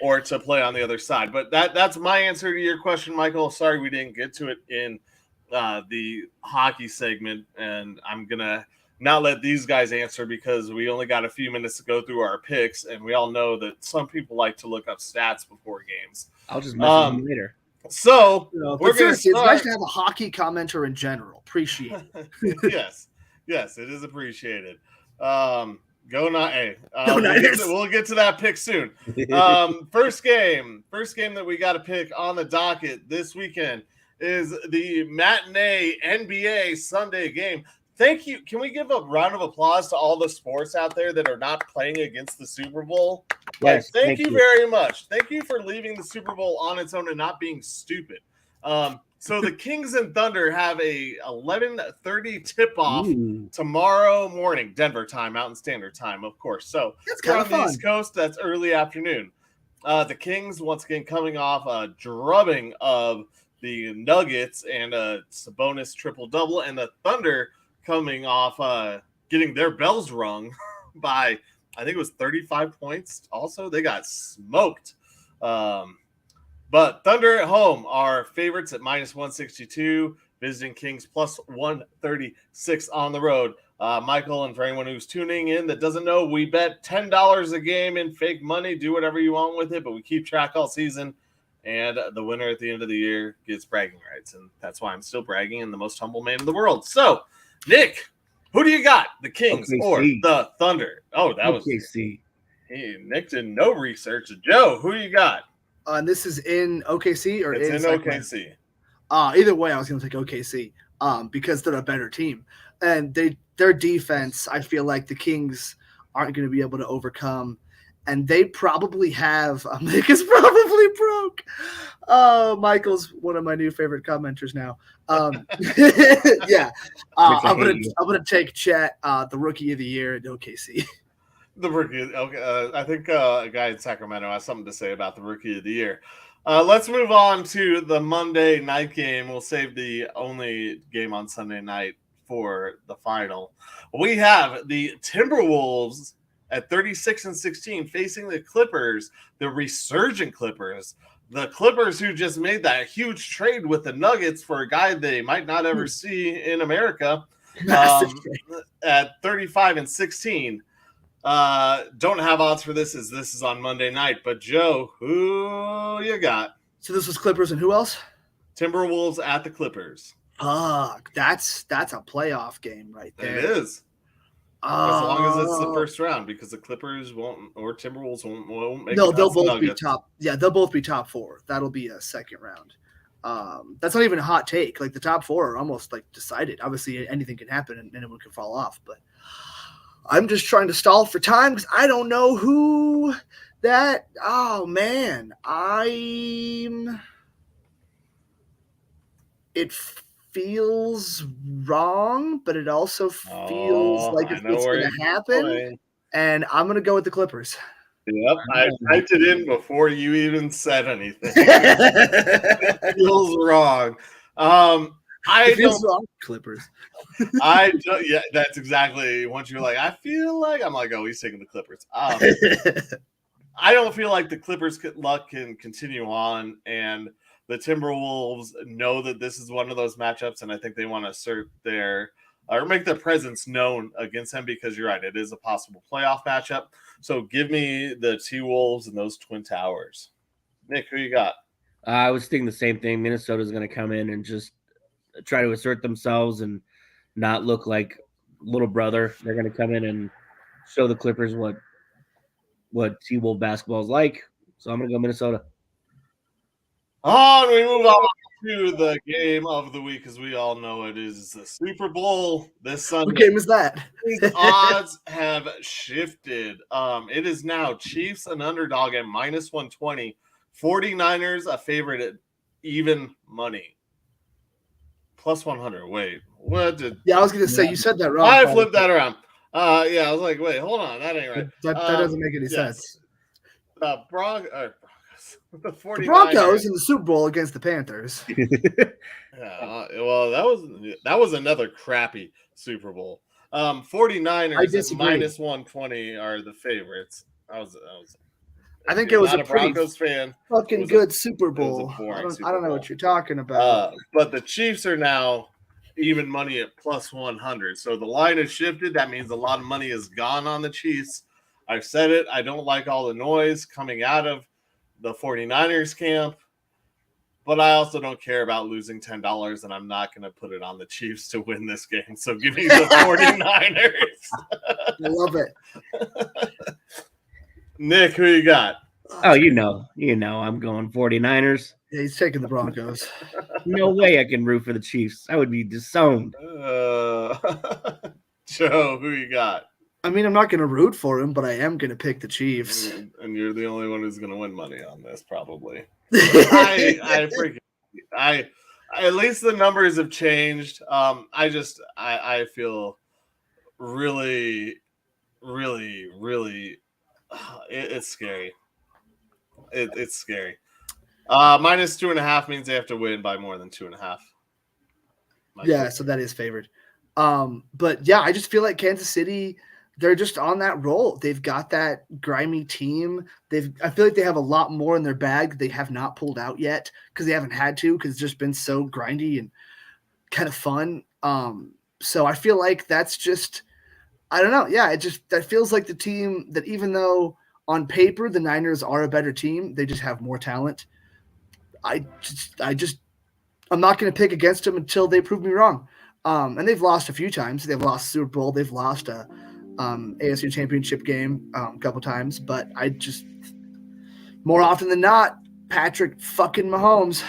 or to play on the other side. But that's my answer to your question, Michael. Sorry we didn't get to it in the hockey segment, and I'm going to not let these guys answer because we only got a few minutes to go through our picks, and we all know that some people like to look up stats before games. I'll just message them later. So we're going to start. It's nice to have a hockey commenter in general. Appreciate it. Yes, it is appreciated. Go Niners. We'll get to that pick soon. First game that we got to pick on the docket this weekend is the matinee NBA Sunday game. Thank you. Can we give a round of applause to all the sports out there that are not playing against the Super Bowl? Yes, thank you very much. Thank you for leaving the Super Bowl on its own and not being stupid. So the Kings and Thunder have a 11:30 tip-off tomorrow morning, Denver time, Mountain Standard Time, of course. So that's kind of fun. On the East Coast, that's early afternoon. The Kings, once again, coming off a drubbing of the Nuggets and a Sabonis triple-double, and the Thunder coming off getting their bells rung by, I think it was 35 points. Also, they got smoked. But Thunder at home are favorites at -162, visiting Kings +136 on the road. Michael, and for anyone who's tuning in that doesn't know, we bet $10 a game in fake money. Do whatever you want with it, but we keep track all season. And the winner at the end of the year gets bragging rights. And that's why I'm still bragging and the most humble man in the world. So, Nick, who do you got? The Kings or the Thunder? Oh, that was OKC. Hey, Nick did no research. Joe, who you got? And this is in OKC or it's in OKC? Either way, I was going to take OKC because they're a better team. And their defense, I feel like the Kings aren't going to be able to overcome. And they probably have – Nick is probably really broke. Michael's one of my new favorite commenters now. Yeah. I'm gonna take Chet, the rookie of the year at OKC. The rookie. Okay, I think a guy in Sacramento has something to say about the rookie of the year. Let's move on to the Monday night game. We'll save the only game on Sunday night for the final. We have the Timberwolves at 36-16 facing the Clippers, the resurgent Clippers. The Clippers who just made that huge trade with the Nuggets for a guy they might not ever see in America at 35-16. Don't have odds for this as this is on Monday night, but Joe, who you got? So this was Clippers and who else? Timberwolves at the Clippers. Fuck, that's a playoff game right there. It is. As long as it's the first round, because the Clippers won't or Timberwolves won't make it. No, they'll both be top. Yeah, they'll both be top 4. That'll be a second round. That's not even a hot take. Like the top 4 are almost like decided. Obviously, anything can happen and anyone can fall off, but I'm just trying to stall for time because I don't know who that. Oh man, it feels wrong, but it also feels like it's going to happen. And I'm going to go with the Clippers. Yep, I typed it in before you even said anything. It feels wrong. It feels wrong, Clippers. Yeah, that's exactly. Once you're like, I feel like, I'm like, oh, he's taking the Clippers. I don't feel like the Clippers' luck can continue on, and the Timberwolves know that this is one of those matchups, and I think they want to assert or make their presence known against him because you're right, it is a possible playoff matchup. So give me the T-Wolves and those Twin Towers. Nick, who you got? I was thinking the same thing. Minnesota's going to come in and just try to assert themselves and not look like little brother. They're going to come in and show the Clippers what T-Wolf basketball is like. So I'm going to go Minnesota. And we move on to the game of the week, as we all know it is the Super Bowl this Sunday. What game is that? These odds have shifted. It is now Chiefs an underdog at -120, 49ers a favorite at even money. +100. Wait, what did? Yeah, I was going to say you said that wrong. I flipped that around. Yeah, I was like, wait, hold on, that ain't right. That doesn't make any sense. Broncos. The Broncos in the Super Bowl against the Panthers. Yeah, well, that was another crappy Super Bowl. 49ers at -120 are the favorites. I think it was a Broncos fan. Fucking good Super Bowl. I don't know what you're talking about. But the Chiefs are now even money at +100. So the line has shifted. That means a lot of money is gone on the Chiefs. I've said it. I don't like all the noise coming out of the 49ers camp, but I also don't care about losing $10, and I'm not going to put it on the Chiefs to win this game. So give me the 49ers. I love it. Nick, who you got? Oh, you know, I'm going 49ers. Yeah, he's taking the Broncos. No way I can root for the Chiefs. I would be disowned. Joe, who you got? I mean, I'm not going to root for him, but I am going to pick the Chiefs. And you're the only one who's going to win money on this, probably. I at least the numbers have changed. I feel really, really, really. It's scary. It's scary. -2.5 means they have to win by more than 2.5. Yeah, so that is favored. But yeah, I just feel like Kansas City, they're just on that roll. They've got that grimy team. I feel like they have a lot more in their bag they have not pulled out yet because they haven't had to, because it's just been so grindy and kind of fun. So I feel like that's just, I don't know. Yeah, that feels like the team that, even though on paper the Niners are a better team, they just have more talent. I'm not going to pick against them until they prove me wrong. And they've lost a few times. They've lost Super Bowl. They've lost a AFC Championship game a couple times. But more often than not, Patrick fucking Mahomes.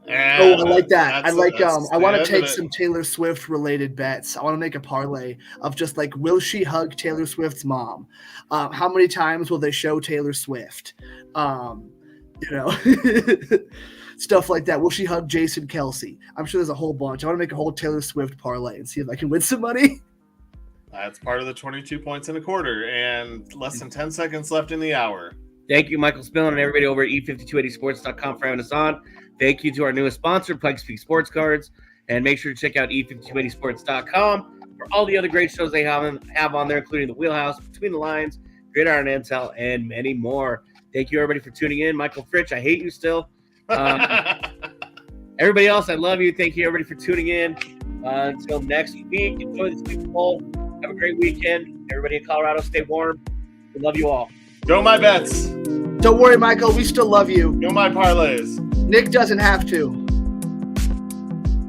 I like that. I want to take some Taylor Swift related bets. I want to make a parlay of just like, will she hug Taylor Swift's mom? How many times will they show Taylor Swift? You know, stuff like that. Will she hug Jason Kelsey? I'm sure there's a whole bunch. I want to make a whole Taylor Swift parlay and see if I can win some money. That's part of the 22 points in a quarter and less than 10 seconds left in the hour. Thank you, Michael Spillane, and everybody over at e5280sports.com for having us on. Thank you to our newest sponsor, Pike Speak Sports Cards. And make sure to check out e5280sports.com for all the other great shows they have on there, including The Wheelhouse, Between the Lines, Gridiron Intel, and many more. Thank you, everybody, for tuning in. Michael Fritch, I hate you still. Everybody else, I love you. Thank you, everybody, for tuning in. Until next week, enjoy the Super Bowl. Have a great weekend. Everybody in Colorado, stay warm. We love you all. Go my bets. Don't worry, Michael. We still love you. Go my parlays. Nick doesn't have to.